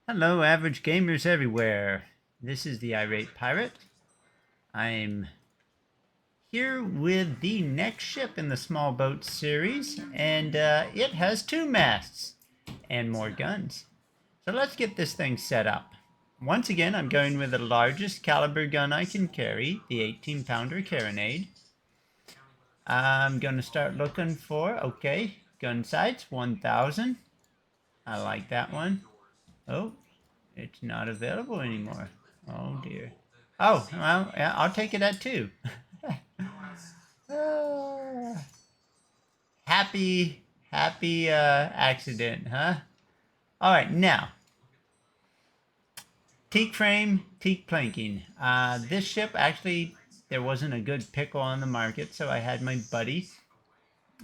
Hello, average gamers everywhere. This is the Irate Pirate. I'm here with the next ship in the small boat series, and it has 2 masts and more guns. So let's get this thing set up. Once again, I'm going with the largest caliber gun I can carry, the 18-pounder carronade. I'm going to start looking for, okay, gun sights, 1000. I like that one. Oh, it's not available anymore. Oh dear. Oh, well, yeah, I'll take it at 2. Ah, happy accident, huh? All right, now, teak frame, teak planking. This ship, actually, there wasn't a good pickle on the market, so I had my buddy.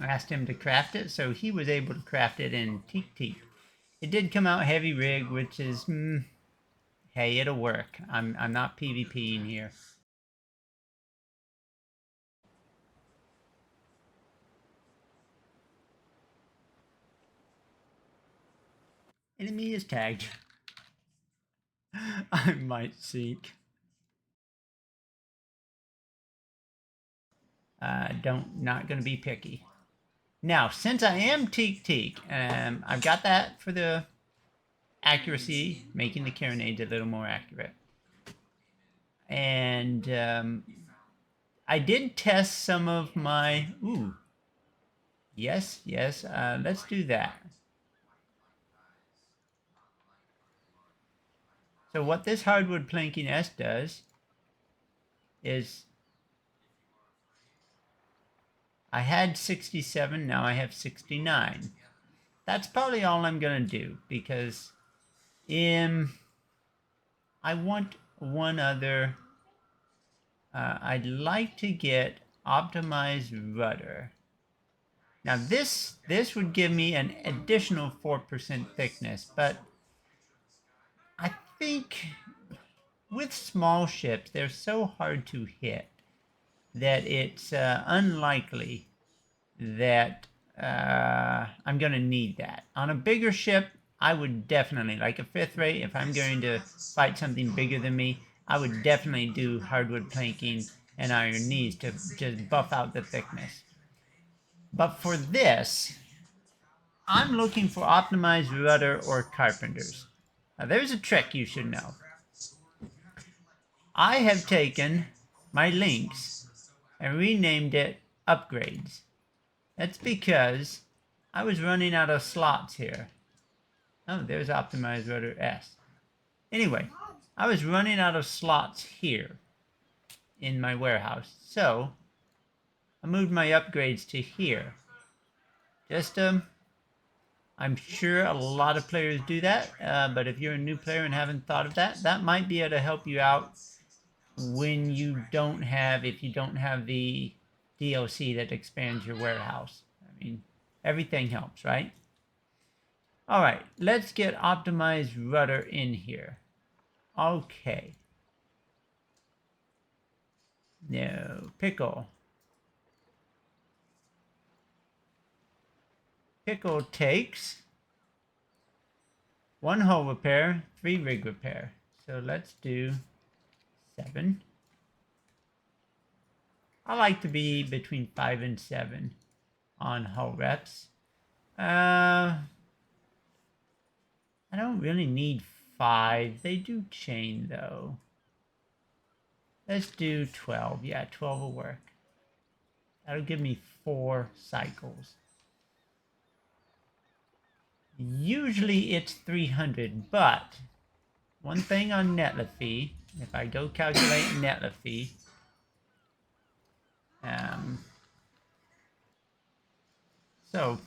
I asked him to craft it, so he was able to craft it in teak. It did come out heavy rig, which is, hey, it'll work. I'm not PvPing here. Enemy is tagged. I might sink. Not gonna be picky. Now, since I am teak, I've got that for the accuracy, making the carronades a little more accurate. And I did test some of my. Ooh, yes. Let's do that. So what this hardwood planking S does is I had 67, now I have 69. That's probably all I'm gonna do because I want one other. I'd like to get optimized rudder. Now this would give me an additional 4% thickness, but I think with small ships they're so hard to hit that it's unlikely that I'm going to need that. On a bigger ship, I would definitely, like a 5th rate, if I'm going to fight something bigger than me, I would definitely do hardwood planking and iron knees to just buff out the thickness. But for this, I'm looking for optimized rudder or carpenters. Now there's a trick you should know. I have taken my links and renamed it upgrades. That's because I was running out of slots here. Oh, there's optimized rudder S. Anyway, I was running out of slots here in my warehouse. So I moved my upgrades to here. Just I'm sure a lot of players do that, but if you're a new player and haven't thought of that, that might be able to help you out when you don't have, if you don't have the DLC that expands your warehouse. I mean, everything helps, right? All right, let's get optimized rudder in here. Okay. No, Pickle. Pickle takes 1 hull repair, 3 rig repair. So let's do 7. I like to be between 5 and 7 on hull reps. I don't really need 5. They do chain though. Let's do 12. Yeah, 12 will work. That'll give me 4 cycles. Usually it's 300, but one thing on Netlify, if I go calculate Netlify, so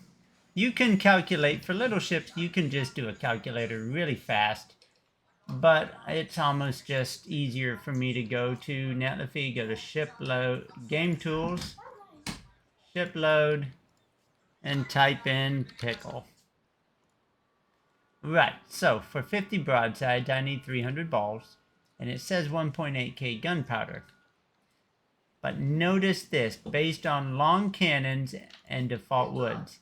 you can calculate for little ships, you can just do a calculator really fast, but it's almost just easier for me to go to Netlify, go to ship load, game tools, ship load, and type in Pickle. Right, so for 50 broadsides, I need 300 balls, and it says 1.8k gunpowder. But notice this, based on long cannons and default woods.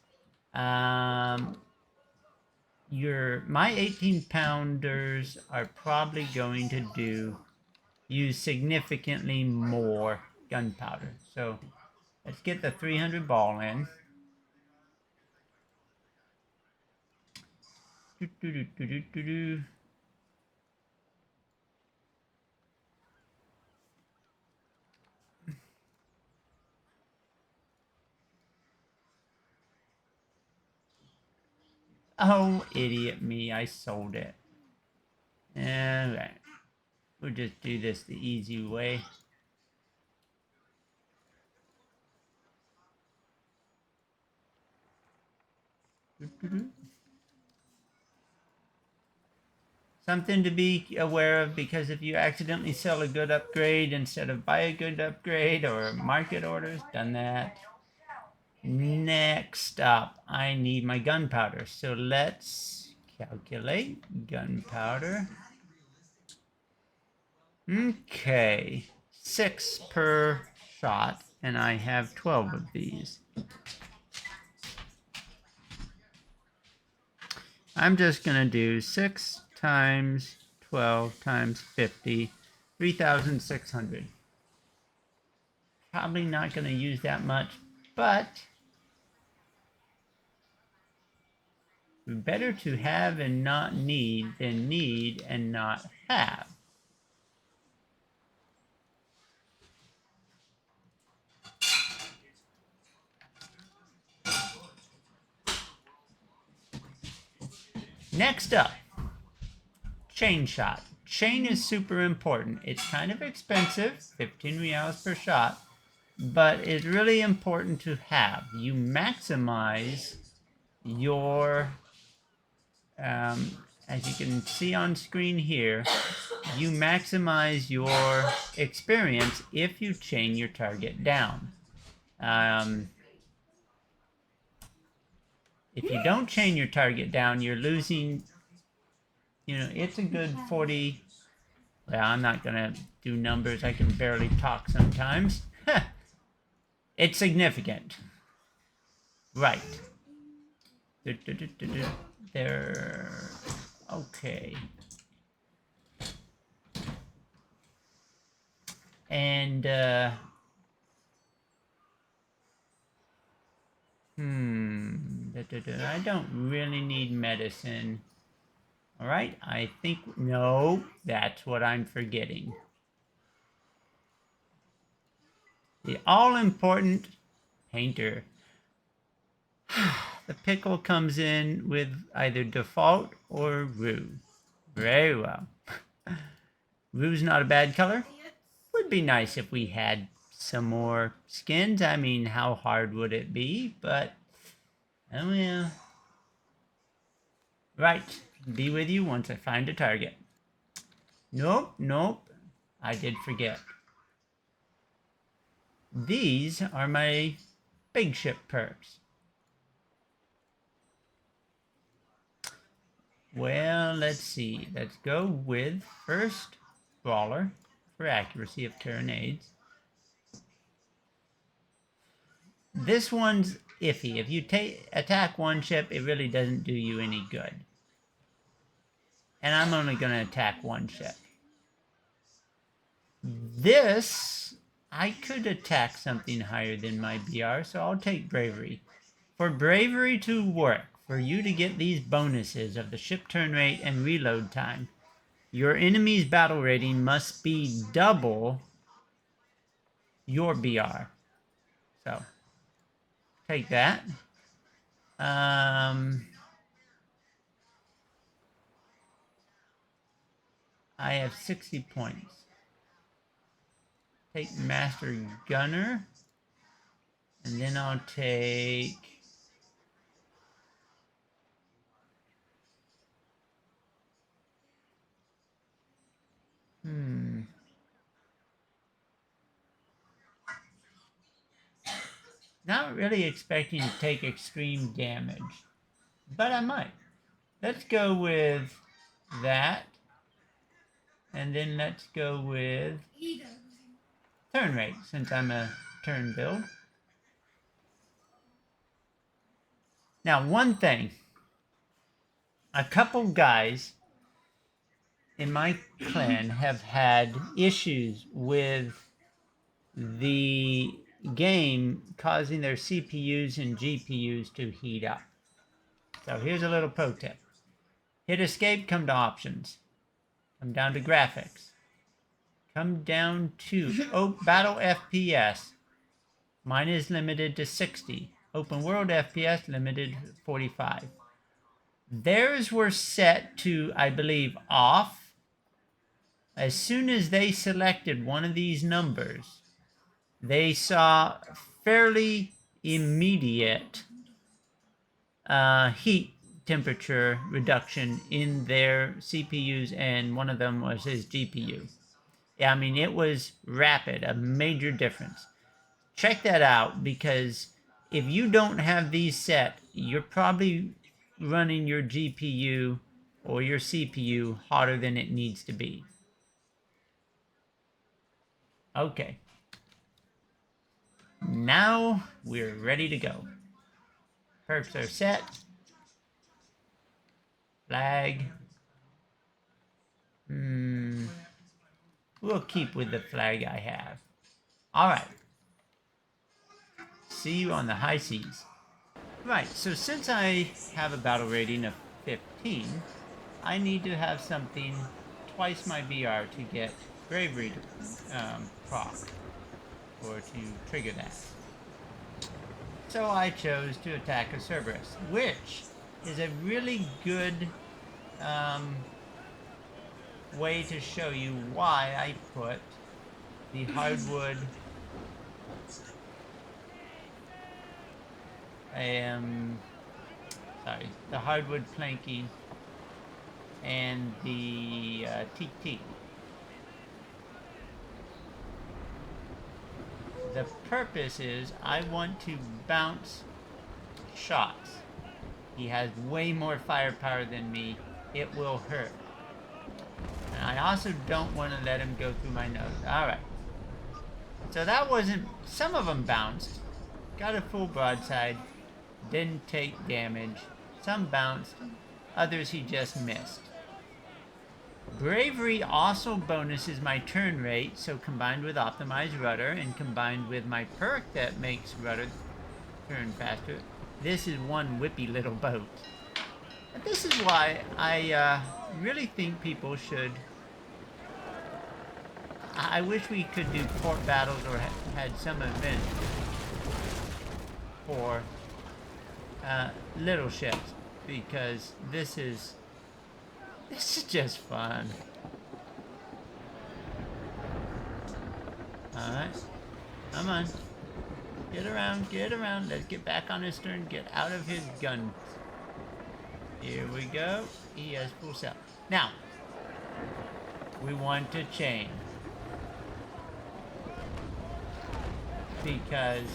my 18 pounders are probably going to use significantly more gunpowder. So let's get the 300 ball in. Oh, idiot me, I sold it. Alright, we'll just do this the easy way. Something to be aware of, because if you accidentally sell a good upgrade instead of buy a good upgrade, or market orders, done that. Next up, I need my gunpowder. So let's calculate gunpowder. Okay, 6 per shot, and I have 12 of these. I'm just going to do 6 times 12 times 50, 3,600. Probably not going to use that much, but better to have and not need than need and not have. Next up, chain shot. Chain is super important. It's kind of expensive, 15 reals per shot, but it's really important to have. You maximize your, as you can see on screen here, you maximize your experience if you chain your target down. If you don't chain your target down, you're losing, it's a good 40. Well, I'm not going to do numbers. I can barely talk sometimes. It's significant. Right. There. Okay. And, I don't really need medicine. All right, I think, no, that's what I'm forgetting. The all-important painter. The pickle comes in with either default or rue. Very well. Rue's not a bad color. Would be nice if we had some more skins. I mean, how hard would it be? But, oh yeah. Right, be with you once I find a target. Nope, nope, I did forget. These are my big ship perks. Well, let's see. Let's go with first brawler for accuracy of carronades. This one's iffy. If you attack one ship, it really doesn't do you any good. And I'm only going to attack one ship. This, I could attack something higher than my BR, so I'll take bravery. For bravery to work, for you to get these bonuses of the ship turn rate and reload time, your enemy's battle rating must be double your BR. So, take that. I have 60 points. Take Master Gunner. And then I'll take... Not really expecting to take extreme damage. But I might. Let's go with that. And then let's go with turn rate, since I'm a turn build. Now, one thing. a couple guys in my clan have had issues with the game causing their CPUs and GPUs to heat up. So here's a little pro tip. Hit escape, come to options. Come down to graphics. Come down to battle FPS. Mine is limited to 60. Open world FPS limited to 45. Theirs were set to, I believe, off. As soon as they selected one of these numbers, they saw fairly immediate heat temperature reduction in their CPUs, and one of them was his GPU. I mean, it was rapid, a major difference. Check that out, because if you don't have these set, you're probably running your GPU or your CPU hotter than it needs to be. Okay. Now we're ready to go. Perks are set. Flag. We'll keep with the flag I have. Alright. See you on the high seas. Right, so since I have a battle rating of 15, I need to have something twice my BR to get bravery proc, or to trigger that. So I chose to attack a Cerberus, which is a really good way to show you why I put the hardwood the hardwood planking and the TT. The purpose is I want to bounce shots. He has way more firepower than me. It will hurt. And I also don't want to let him go through my nose. Alright. So that wasn't... Some of them bounced. Got a full broadside. Didn't take damage. Some bounced. Others he just missed. Bravery also bonuses my turn rate, so combined with optimized rudder and combined with my perk that makes rudder turn faster, this is one whippy little boat. And this is why I really think people should... I wish we could do port battles or had some event for little ships, because this is just fun. Alright. Come on. Get around, get around. Let's get back on his stern. Get out of his gun. Here we go. He has full sail. Now, we want to chain. Because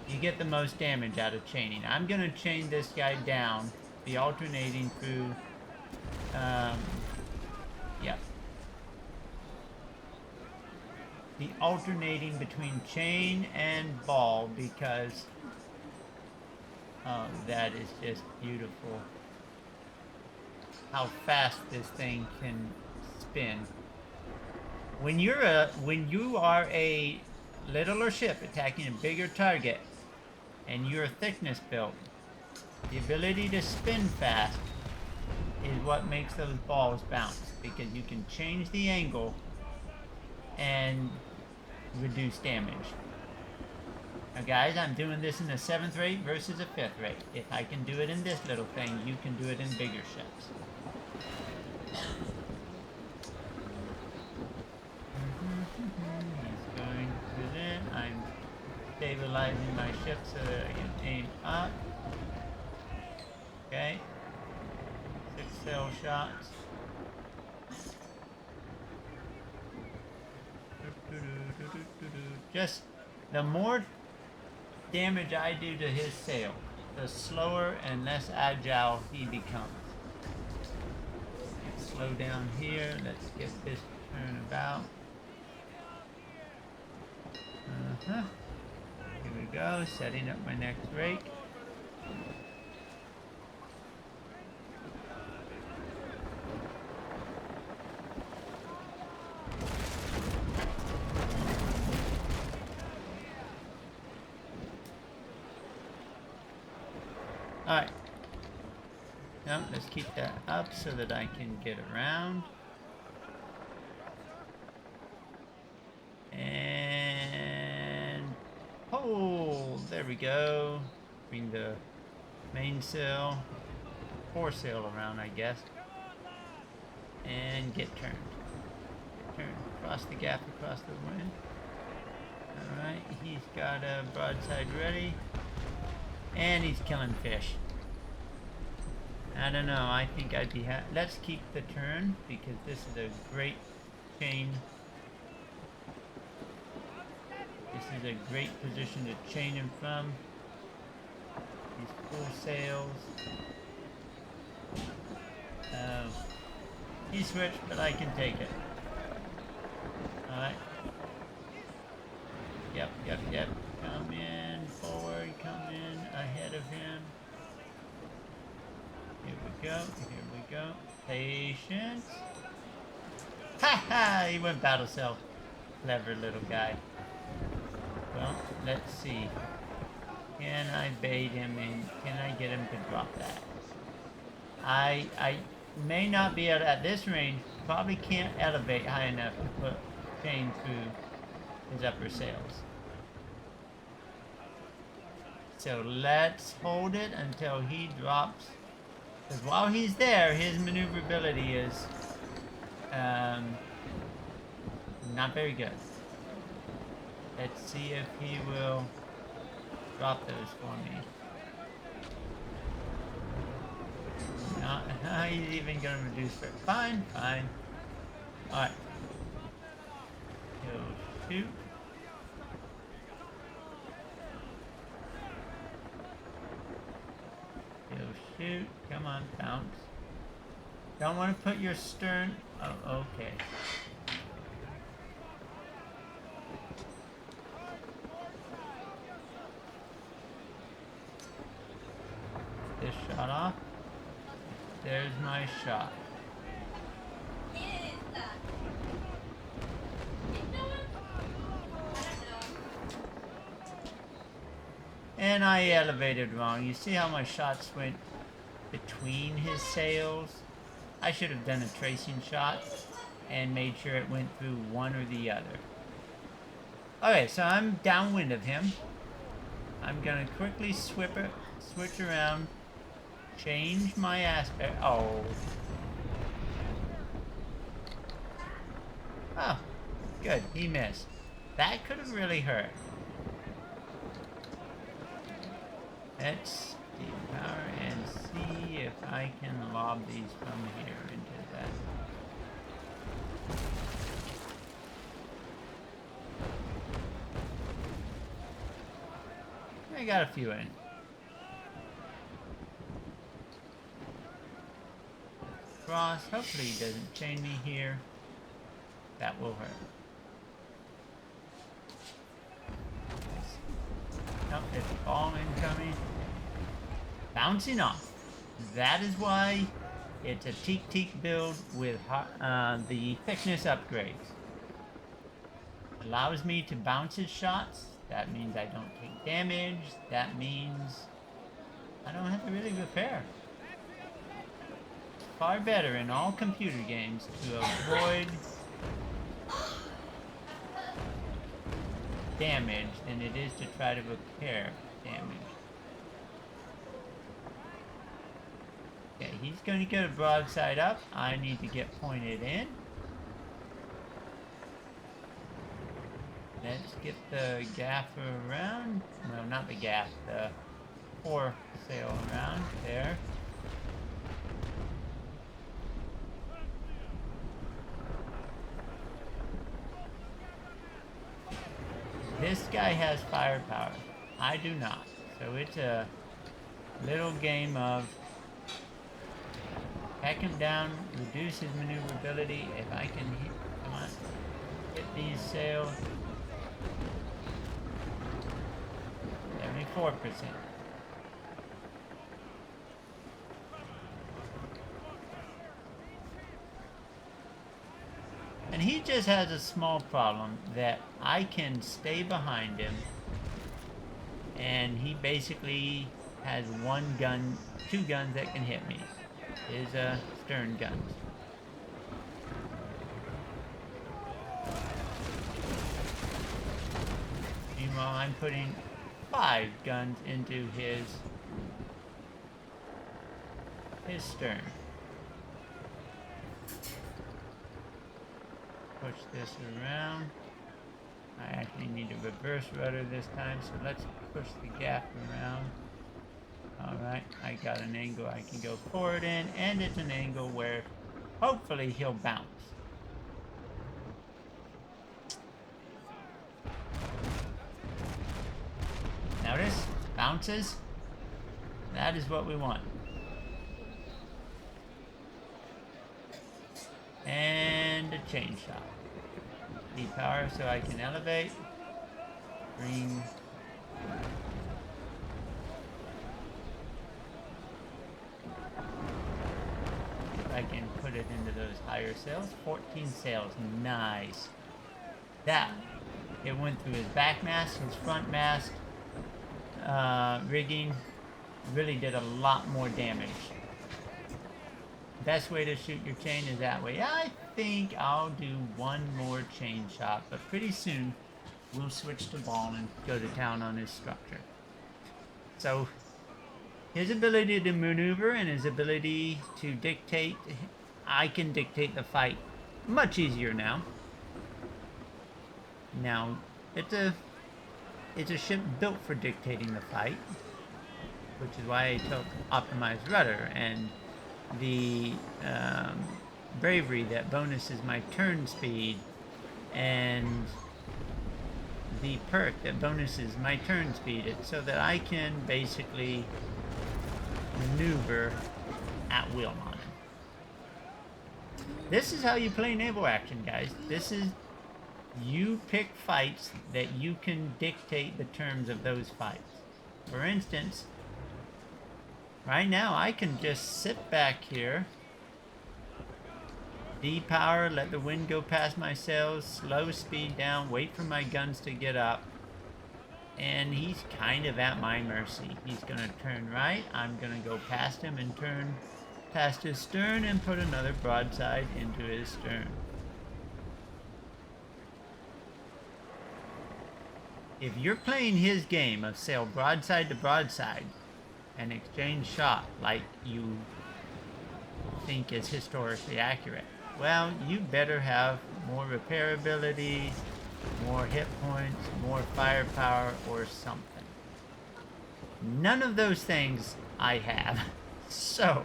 you get the most damage out of chaining. I'm going to chain this guy down, be alternating through... Yep. The alternating between chain and ball, because that is just beautiful. How fast this thing can spin. When you are a littler ship attacking a bigger target and you're thickness built, the ability to spin fast is what makes those balls bounce, because you can change the angle and reduce damage. Now guys, I'm doing this in a 7th rate versus a 5th rate. If I can do it in this little thing, you can do it in bigger ships. He's going to it. I'm stabilizing my ship so that I can aim up. Okay. 6 sail shots. Just the more damage I do to his sail, the slower and less agile he becomes. Let's slow down here. Let's get this turn about. Here we go, setting up my next rake. Alright. Now, let's keep that up so that I can get around. And... oh, there we go. Bring the mainsail, foresail around, I guess. And get turned. Get turned. Cross the gap, across the wind. Alright, he's got a broadside ready. And he's killing fish. I don't know, I think I'd be let's keep the turn, because this is a great chain. This is a great position to chain him from. He's full sails. He switched, but I can take it. Alright. Yep. Come in, forward, come in, ahead of him. Here we go. Patience. Ha ha! He went battle self. Clever little guy. Well, let's see. Can I bait him in? Can I get him to drop that? I may not be able to, at this range, probably can't elevate high enough to put chain through his upper sails. So let's hold it until he drops. Because while he's there, his maneuverability is not very good. Let's see if he will drop those for me. Not, he's even going to reduce it. Fine. Alright. He'll shoot. Shoot, come on, bounce. Don't want to put your stern. Oh, okay. This shot off. There's my shot. And I elevated wrong. You see how my shots went between his sails? I should have done a tracing shot and made sure it went through one or the other. Okay, so I'm downwind of him. I'm gonna quickly switch around, change my aspect. Oh, good, he missed. That could have really hurt. Let's depower and see if I can lob these from here into that. I got a few in. Cross, hopefully he doesn't chain me here. That will hurt. Nope, it's all incoming. Bouncing off. That is why it's a teak build with the thickness upgrades. Allows me to bounce his shots. That means I don't take damage. That means I don't have to really repair. It's far better in all computer games to avoid damage than it is to try to repair damage. Okay, he's going to get a broadside up. I need to get pointed in. Let's get the gaffer around. No, not the gaff, the foresail around there. This guy has firepower. I do not. So it's a little game of pack him down, reduce his maneuverability. If I can hit, come on, hit these sails. 74%. And he just has a small problem that I can stay behind him and he basically has one gun, two guns that can hit me. His stern guns. Meanwhile, I'm putting 5 guns into his stern. Push this around. I actually need to reverse rudder this time, so let's push the gap around. Alright, I got an angle I can go forward in, and it's an angle where hopefully he'll bounce. Notice? Bounces. That is what we want. And a chain shot. Depower so I can elevate. Bring. I can put it into those higher sails. 14 sails. Nice. That. It went through his back mast, his front mast. Rigging. Really did a lot more damage. Best way to shoot your chain is that way. I think I'll do one more chain shot, but pretty soon we'll switch to ball and go to town on his structure. So his ability to maneuver and his ability to dictate, I can dictate the fight much easier now. Now it's a ship built for dictating the fight, which is why I took optimized rudder, and the bravery that bonuses my turn speed, and the perk that bonuses my turn speed. It's so that I can basically maneuver at will on him. This is how you play naval action, guys. This is, you pick fights that you can dictate the terms of those fights. For instance, right now I can just sit back here, depower, let the wind go past my sails, slow speed down, wait for my guns to get up, and he's kind of at my mercy. He's gonna turn right, I'm gonna go past him and turn past his stern and put another broadside into his stern. If you're playing his game of sail broadside to broadside and exchange shot like you think is historically accurate, well, you better have more repairability, more hit points, more firepower, or something. None of those things I have. So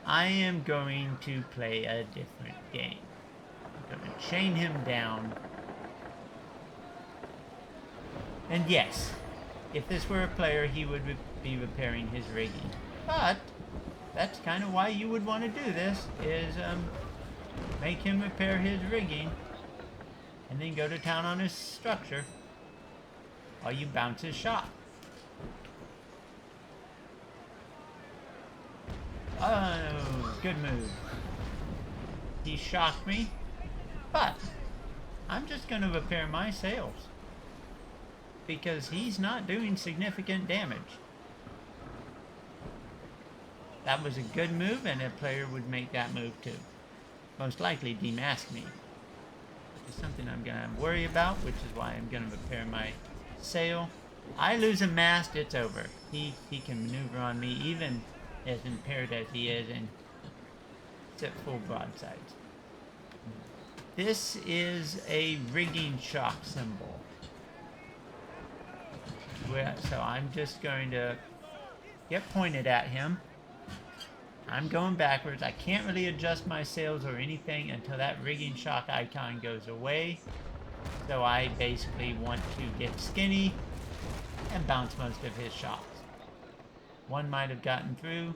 I am going to play a different game. I'm going to chain him down. And yes, if this were a player, he would be repairing his rigging. But that's kind of why you would want to do this, is make him repair his rigging and then go to town on his structure while you bounce his shot. Oh, good move. He shocked me, but I'm just going to repair my sails because he's not doing significant damage. That was a good move, and a player would make that move too. Most likely demask me, which is something I'm going to worry about, which is why I'm going to repair my sail. I lose a mast, it's over. He can maneuver on me, even as impaired as he is, and it's at full broadsides. This is a rigging shock symbol. So I'm just going to get pointed at him. I'm going backwards. I can't really adjust my sails or anything until that rigging shock icon goes away. So I basically want to get skinny and bounce most of his shots. One might have gotten through.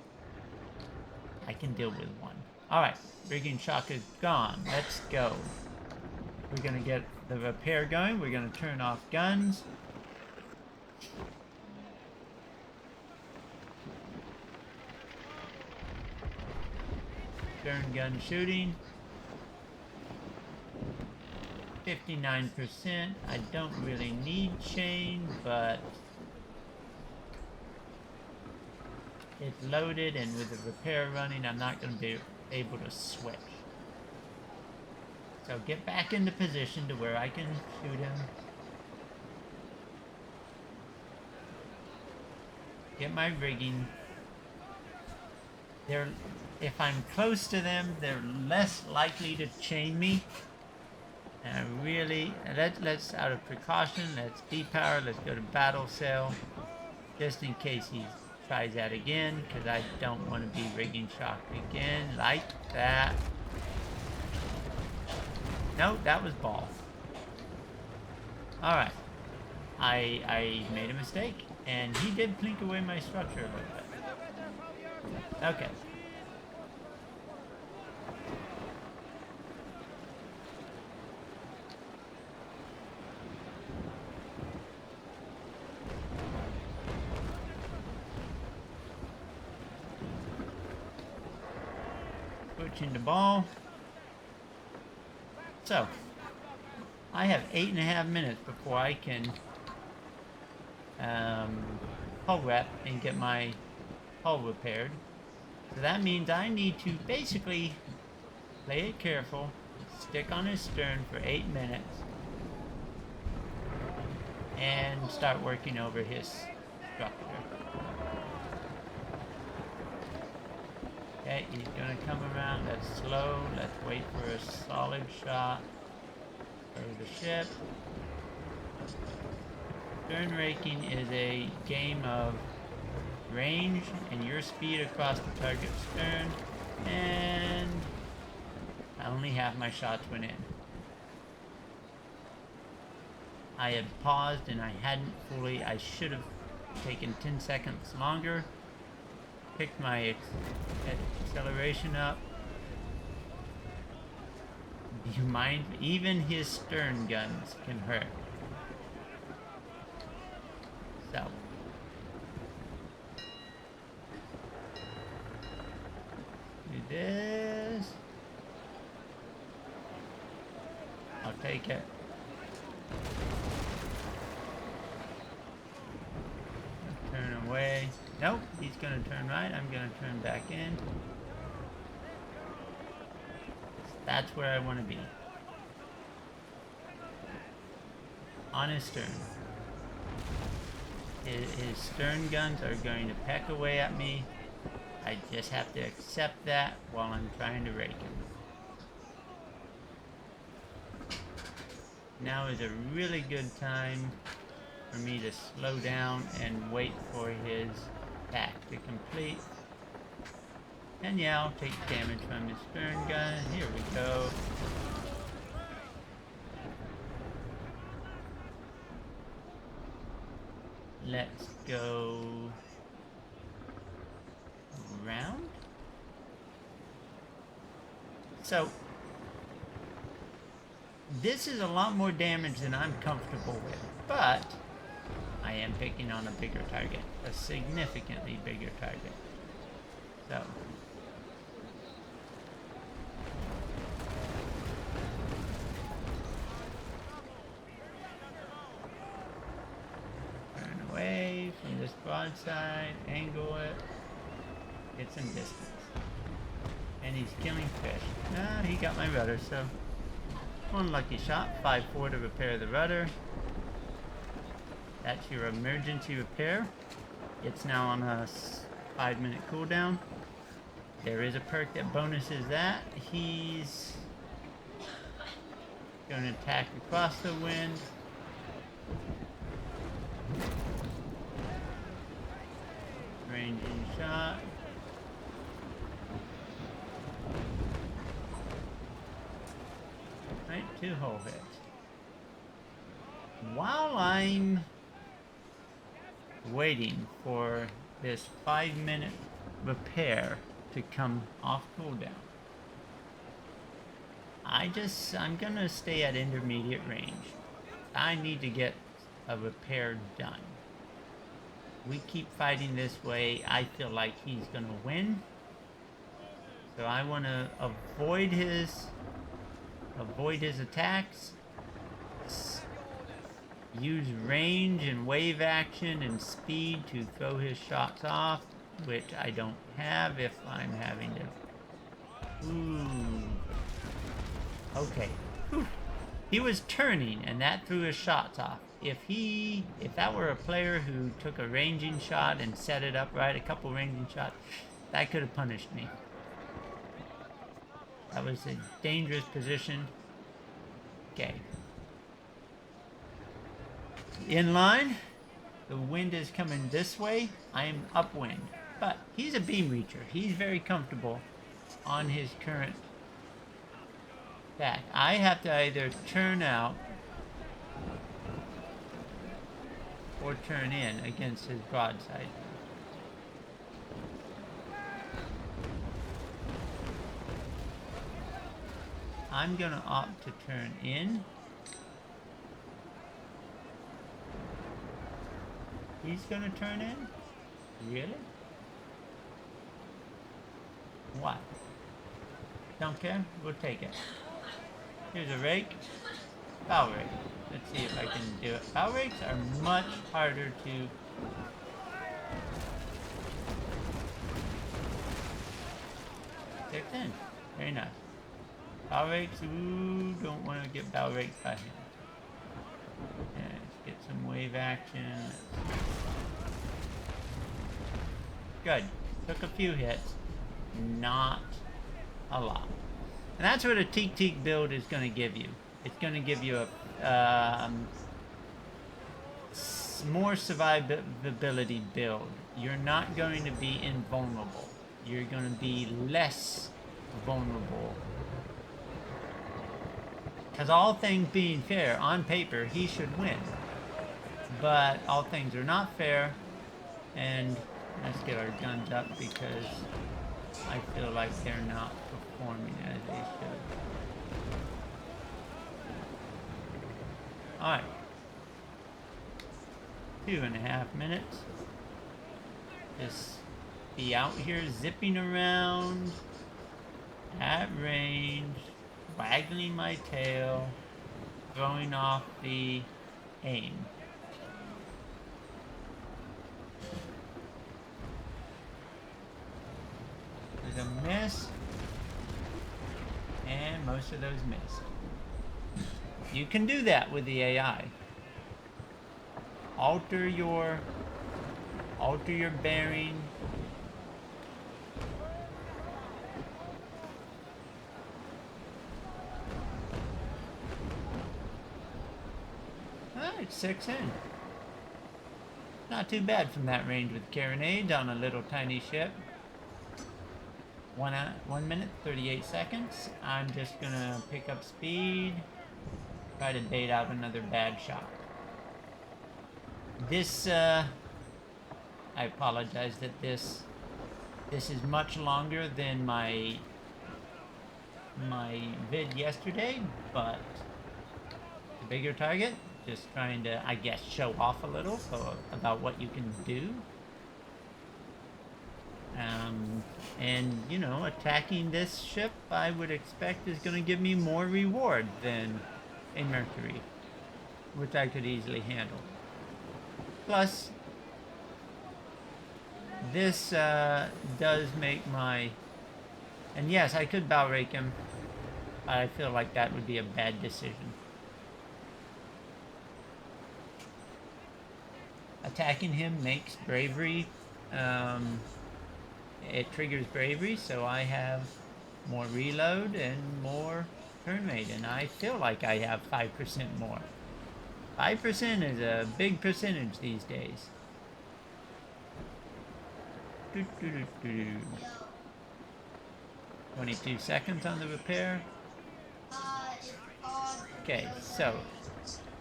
I can deal with one. Alright, rigging shock is gone. Let's go. We're going to get the repair going. We're going to turn off guns. Stern gun shooting. 59%. I don't really need chain, but it's loaded, and with the repair running, I'm not going to be able to switch. So get back into position to where I can shoot him. Get my rigging. If I'm close to them, they're less likely to chain me. And really, let's out of precaution, let's depower, let's go to battle cell, just in case he tries that again, because I don't want to be rigging shocked again, like that. No, that was ball. Alright. I made a mistake, and he did plink away my structure a little bit. Okay. Switching the ball. So, I have 8.5 minutes before I can hull rep and get my hull repaired. So that means I need to basically play it careful, stick on his stern for 8 minutes, and start working over his structure. Okay, he's gonna come around. Let's slow. Let's wait for a solid shot over the ship. Stern raking is a game of range and your speed across the target stern, and only half my shots went in. I had paused and I hadn't fully. I should have taken 10 seconds longer. Picked my acceleration up. Do you mind? Even his stern guns can hurt. So. Do this. I'll take it. Turn away. Nope, he's gonna turn right. I'm gonna turn back in. That's where I want to be. On his stern. His stern guns are going to peck away at me. I just have to accept that while I'm trying to rake him. Now is a really good time for me to slow down and wait for his attack to complete. And yeah, I'll take damage from his stern gun. Here we go. Let's go around. So this is a lot more damage than I'm comfortable with, but I am picking on a bigger target, a significantly bigger target. So turn away from this broadside, angle it, get some distance. And he's killing fish. Ah, he got my rudder, so one lucky shot. 5-4 to repair the rudder. That's your emergency repair. It's now on a 5-minute cooldown. There is a perk that bonuses that. He's going to attack across the wind. Ranging shot. Right, 2 hull hits. While I'm waiting for this 5-minute repair to come off cooldown, I'm gonna stay at intermediate range. I need to get a repair done. We keep fighting this way, I feel like he's gonna win. So I want to avoid his attacks. Use range and wave action and speed to throw his shots off. which I don't have if I'm having to... Ooh. Okay. Whew. He was turning, and that threw his shots off. If that were a player who took a ranging shot and set it up right, a couple ranging shots, that could have punished me. That was a dangerous position. Okay. In line. The wind is coming this way. I am upwind. But he's a beam reacher. He's very comfortable on his current tack. I have to either turn out or turn in against his broadside. I'm gonna opt to turn in. He's gonna turn in? Really? What? Don't care? We'll take it. Here's a rake. Bow rake. Let's see if I can do it. Bow rakes are much harder to... Kicked in. Very nice. Bow rakes, ooh, don't want to get bow raked by him. Yeah, let's get some wave action. Good. Took a few hits. Not a lot. And that's what a teak build is going to give you. It's going to give you a more survivability build. You're not going to be invulnerable. You're going to be less vulnerable. Because all things being fair, on paper, he should win. But all things are not fair. And let's get our guns up because I feel like they're not performing as they should. Alright. 2.5 minutes. Just be out here zipping around at range, waggling my tail, throwing off the aim. There's a miss, and most of those miss. You can do that with the AI. Alter your bearing. It's 6 in. Not too bad from that range with carronades on a little tiny ship. 1 minute, 38 seconds. I'm just gonna pick up speed. Try to bait out another bad shot. This, I apologize that this is much longer than my vid yesterday, but the bigger target. Just trying to, I guess, show off a little about what you can do. And, you know, attacking this ship, I would expect is going to give me more reward than a Mercury, which I could easily handle. Plus, this does make my... And yes, I could bow rake him, but I feel like that would be a bad decision. Attacking him makes bravery, it triggers bravery, so I have more reload and more turn rate, and I feel like I have 5% more. 5% is a big percentage these days. 22 seconds on the repair. Okay, so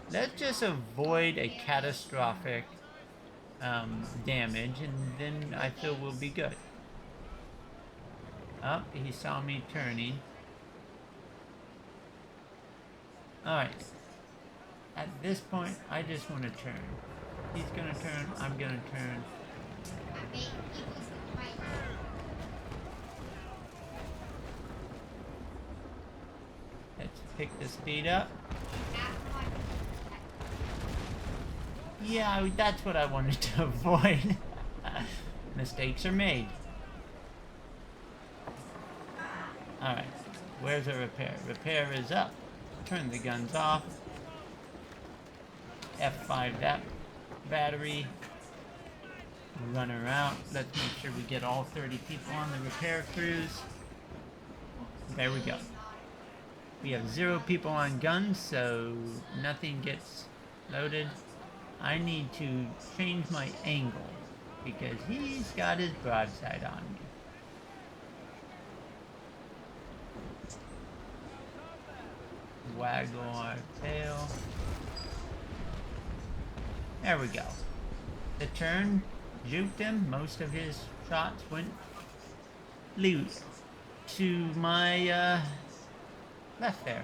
let's just avoid a catastrophic damage, and then I feel we'll be good. Oh, he saw me turning. Alright. At this point, I just want to turn. He's gonna turn, I'm gonna turn. Let's pick the speed up. Yeah, that's what I wanted to avoid. Mistakes are made. Alright, where's the repair? Repair is up. Turn the guns off. F5 that battery. Run her out. Let's make sure we get all 30 people on the repair crews. There we go. We have 0 people on guns, so nothing gets loaded. I need to change my angle because he's got his broadside on me. Waggle our tail. There we go. The turn juked him. Most of his shots went loose to my left there.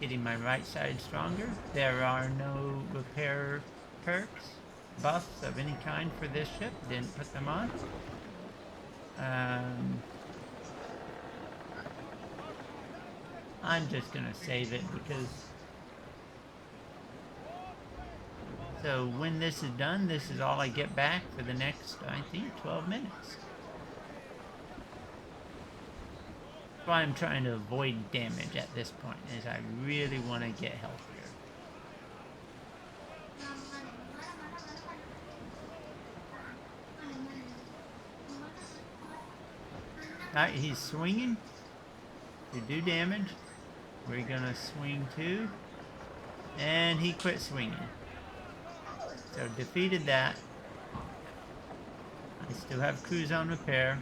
Getting my right side stronger. There are no repair perks, buffs of any kind for this ship. Didn't put them on. I'm just gonna save it because... So when this is done, this is all I get back for the next, I think, 12 minutes. That's why I'm trying to avoid damage at this point, is I really want to get healthier. Alright, he's swinging to do damage. We're gonna swing too. And he quit swinging. So defeated that. I still have crews on repair,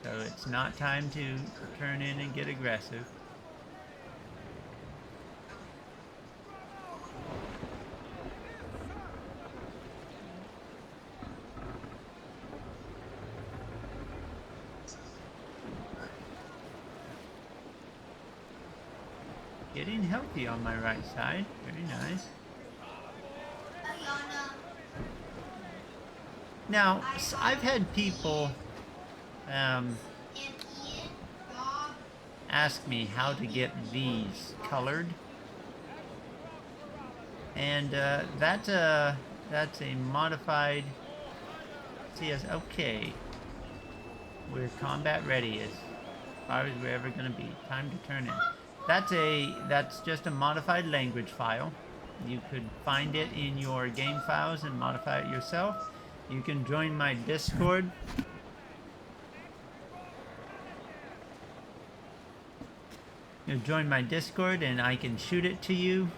so it's not time to turn in and get aggressive. Getting healthy on my right side. Very nice. Now, I've had people ask me how to get these colored. And that's a modified CS. Okay. We're combat ready as far as we're ever going to be. Time to turn in. That's just a modified language file. You could find it in your game files and modify it yourself. You can join my Discord. You join my Discord and I can shoot it to you.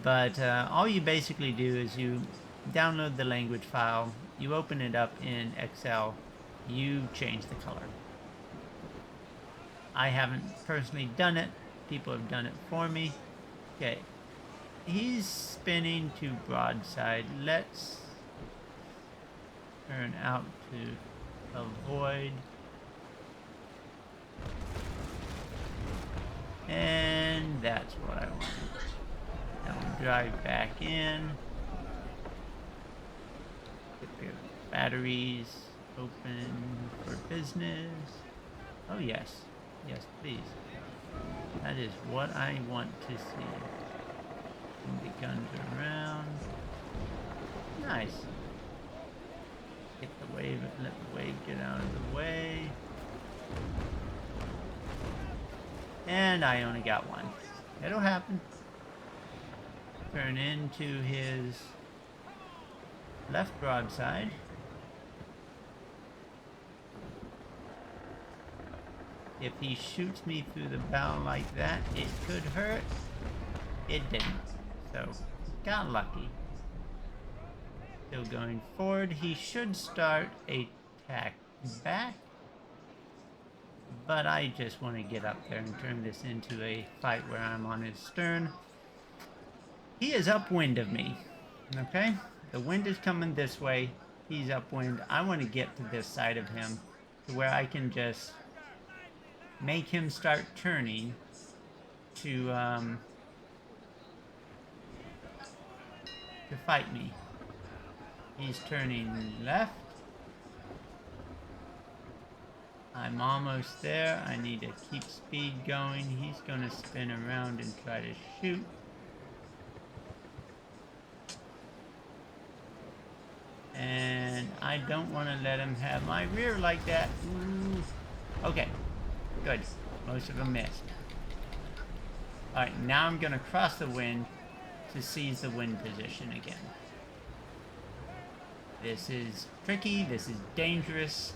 But all you basically do is you download the language file, you open it up in Excel, you change the color. I haven't personally done it. People have done it for me. Okay. He's spinning to broadside. Let's turn out to avoid. And that's what I want. Now we'll drive back in. Get your batteries open for business. Oh yes. Yes, please. That is what I want to see. Move the guns around. Nice. Get the wave, let the wave get out of the way. And I only got one. It'll happen. Turn into his left broadside. If he shoots me through the bow like that, it could hurt. It didn't. So, got lucky. Still going forward. He should start a tack back. But I just want to get up there and turn this into a fight where I'm on his stern. He is upwind of me. Okay? The wind is coming this way. He's upwind. I want to get to this side of him to where I can just make him start turning to fight me. He's turning left. I'm almost there. I need to keep speed going. He's gonna spin around and try to shoot. I don't want to let him have my rear like that. Ooh. Okay, good. Most of them missed. Alright, now I'm going to cross the wind to seize the wind position again. This is tricky. This is dangerous.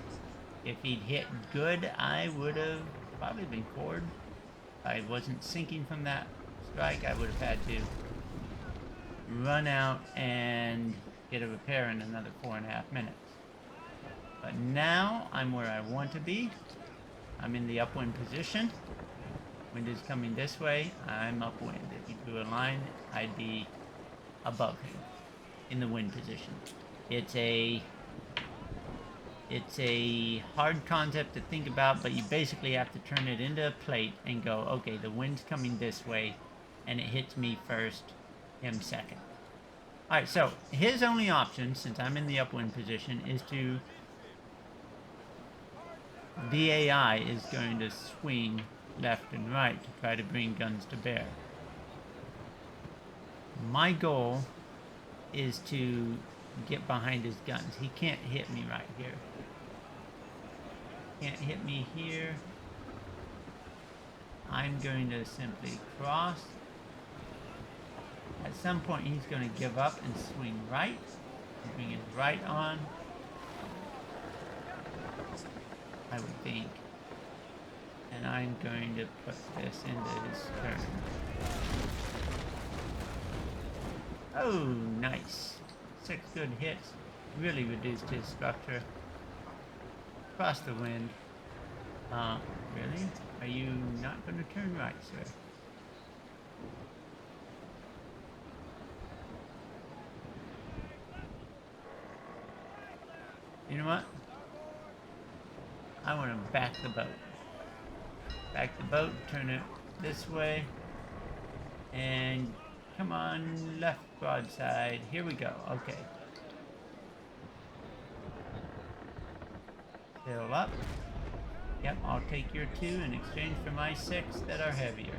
If he'd hit good, I would have probably been cored. If I wasn't sinking from that strike, I would have had to run out and get a repair in another 4.5 minutes. But now I'm where I want to be. I'm in the upwind position. Wind is coming this way. I'm upwind. If you drew a line, I'd be above him in the wind position. It's a hard concept to think about, but you basically have to turn it into a plate and go, okay, the wind's coming this way, and it hits me first, him second. Alright, so his only option, since I'm in the upwind position, is to... the AI is going to swing left and right to try to bring guns to bear. My goal is to get behind his guns. He can't hit me right here. Can't hit me here. I'm going to simply cross. At some point he's going to give up and swing right. Bring his right on. I would think. And I'm going to put this into his turn. Oh, nice. 6 good hits. Really reduced his structure. Cross the wind. Really? Are you not going to turn right, sir? You know what? I want to back the boat. Back the boat, turn it this way. And come on, left broadside. Here we go. Okay. Sail up. Yep, I'll take your 2 in exchange for my 6 that are heavier.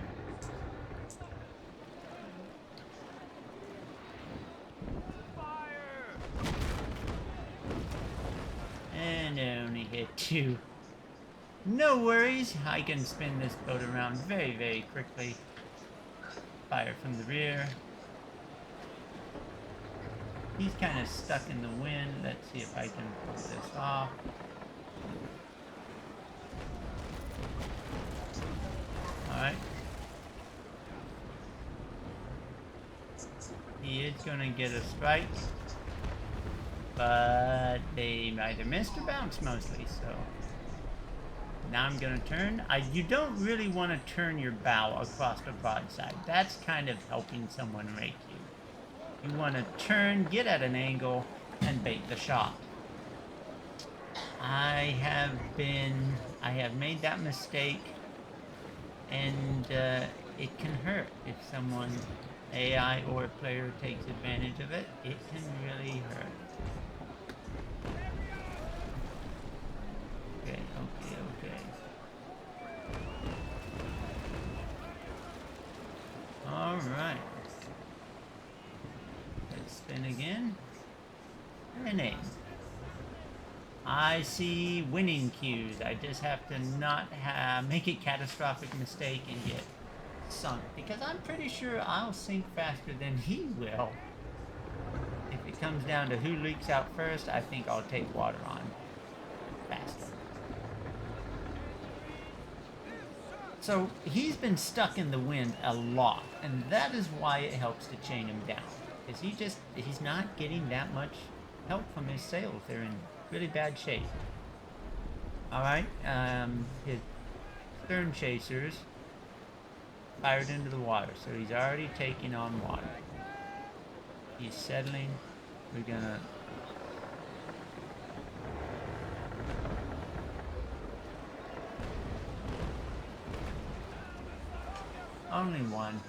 Fire! And I only hit 2. No worries, I can spin this boat around very, very quickly. Fire from the rear. He's kind of stuck in the wind. Let's see if I can pull this off. Alright. He is going to get a strike. But they either missed or bounced mostly, so... Now I'm going to turn. You don't really want to turn your bow across the broadside. That's kind of helping someone rake you. You want to turn, get at an angle, and bait the shot. I have made that mistake, and it can hurt if someone, AI or a player, takes advantage of it. It can really hurt. Okay. Alright. Let's spin again. And aim. I see winning cues. I just have to not make a catastrophic mistake and get sunk. Because I'm pretty sure I'll sink faster than he will. If it comes down to who leaks out first, I think I'll take water on faster. So he's been stuck in the wind a lot, and that is why it helps to chain him down. Because he's not getting that much help from his sails. They're in really bad shape. Alright, his stern chasers fired into the water, so he's already taking on water. He's settling. We're gonna... Only one.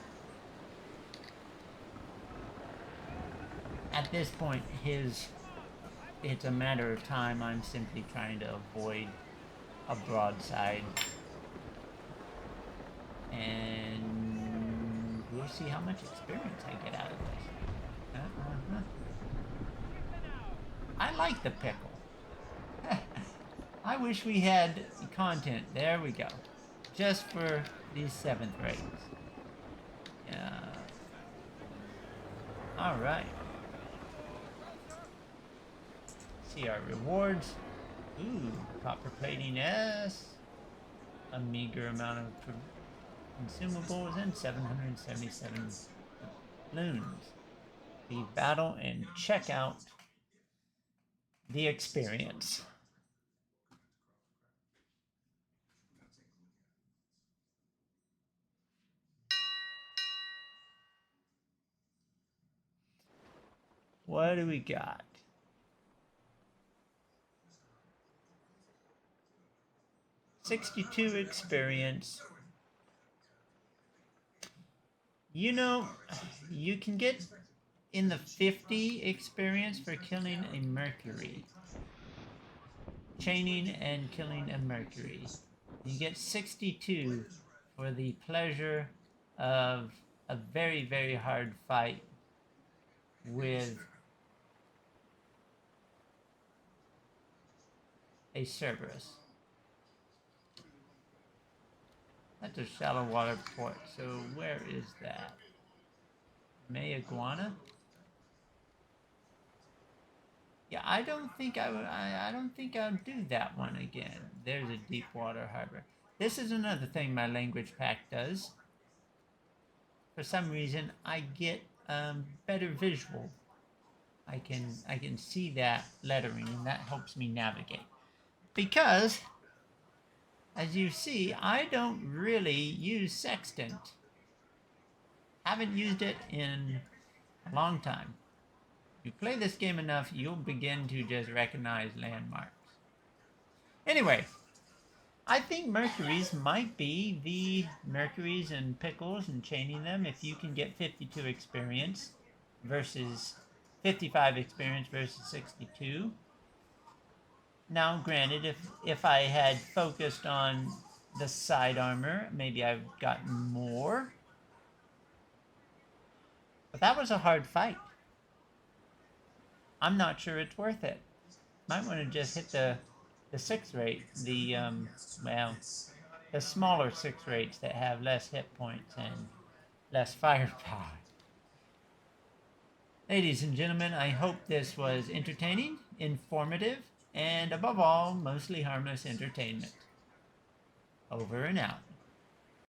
At this point, it's a matter of time. I'm simply trying to avoid a broadside. And we'll see how much experience I get out of this. I like the Pickle. I wish we had content. There we go. Just for these 7th rates. Alright. See our rewards. Ooh, copper plating S. A meager amount of consumables and 777 loons. Leave battle and check out the experience. What do we got? $62 experience. You know, you can get in the 50 experience for killing a Mercury. Chaining and killing a Mercury. You get 62 for the pleasure of a very, very hard fight with a Cerberus. That's a shallow water port, so where is that? May Iguana? Yeah, I don't think I don't think I'll do that one again. There's a deep water harbor. This is another thing my language pack does. For some reason, I get better visual. I can see that lettering, and that helps me navigate. Because, as you see, I don't really use sextant. Haven't used it in a long time. You play this game enough, you'll begin to just recognize landmarks. Anyway, I think Mercuries might be the Mercuries and Pickles and chaining them if you can get 52 experience versus 55 experience versus 62. Now, granted, if I had focused on the side armor, maybe I've gotten more. But that was a hard fight. I'm not sure it's worth it. Might want to just hit the 6 rate, well, the smaller 6 rates that have less hit points and less firepower. Ladies and gentlemen, I hope this was entertaining, informative, and above all, mostly harmless entertainment. Over and out.